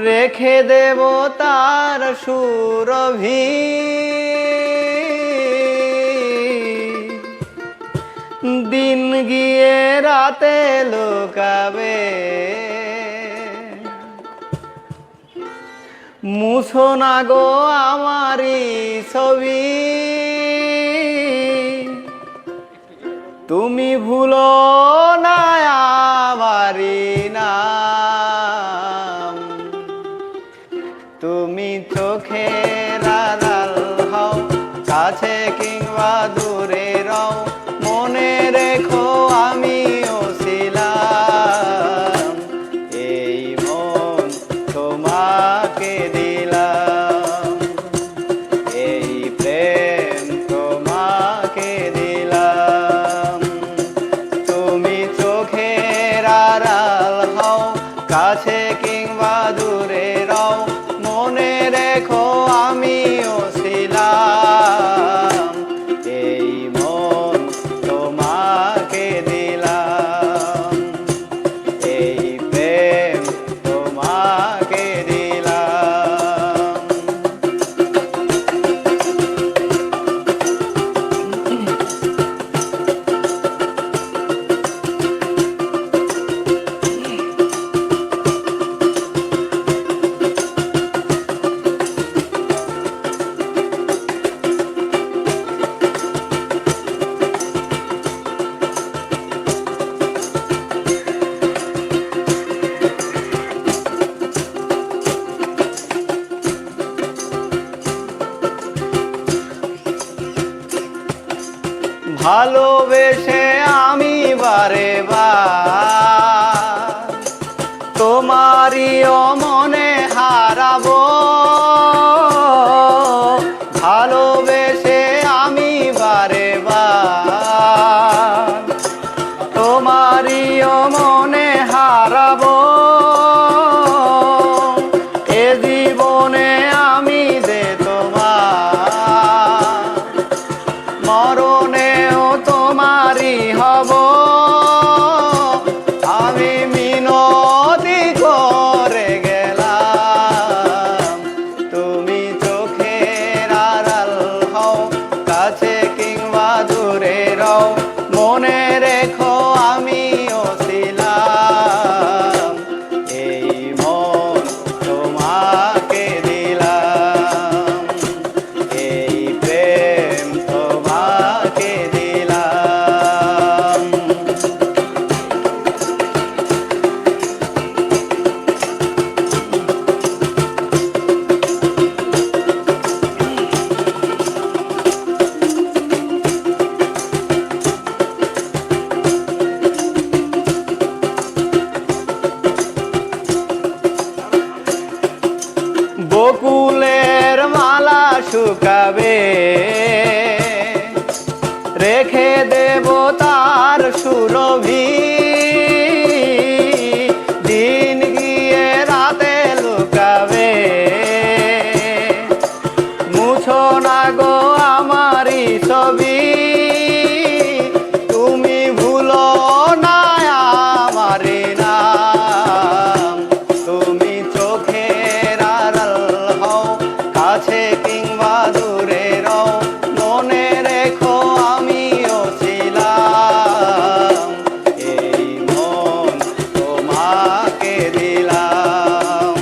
রেখে দেব তার সুরভি দিন গিয়ে রাতে লুকাবে মুছো না গো আমারি ছবি তুমি ভুলো না আমারি নাম তুমি চোখের আড়াল হও কাছে কিংবা দূরে রও মনে রেখো আমিও ছিলাম এই মন তোমাকে দিলাম এই প্রেম তোমাকে দিলাম তুমি চোখের আড়াল হও কাছে কিংবা দূরে রও মনে রেখো আমিও ছিলাম এই মন তোমাকে দিলাম এই প্রেম তোমাকে দিলাম ভালোবেসে আমি বারে বার তোমারই মনে হারাবো ভালোবেসে আমি বারে বার তোমারই মনে হারাবো এ জীবনে আমি যে তোমার মরণেও তোমারই হব আমি মিনতি করে গেলাম তুমি চোখের আড়াল হও কাছে কিংবা দূরে রও মনে রেখো আমিও ছিলাম এই মন তোমাকে দিলাম এই প্রেম তোমাকে দিলাম বকুলের মালা শুকাবে রেখে দেব তার সুরভি দিন গিয়ে রাতে লুকাবে মুছো না গো আমারি ছবি তুমি ভুলো না আমারি নাম তুমি চোখের আড়াল হও কাছে কিংবা দূরে রও মনে রেখো আমিও ছিলাম এই মন তোমাকে দিলাম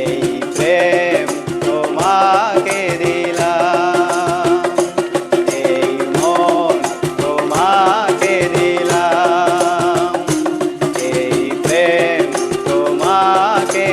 এই প্রেম তোমাকে দিলাম এই মন তোমাকে দিলাম এই প্রেম তোমাকে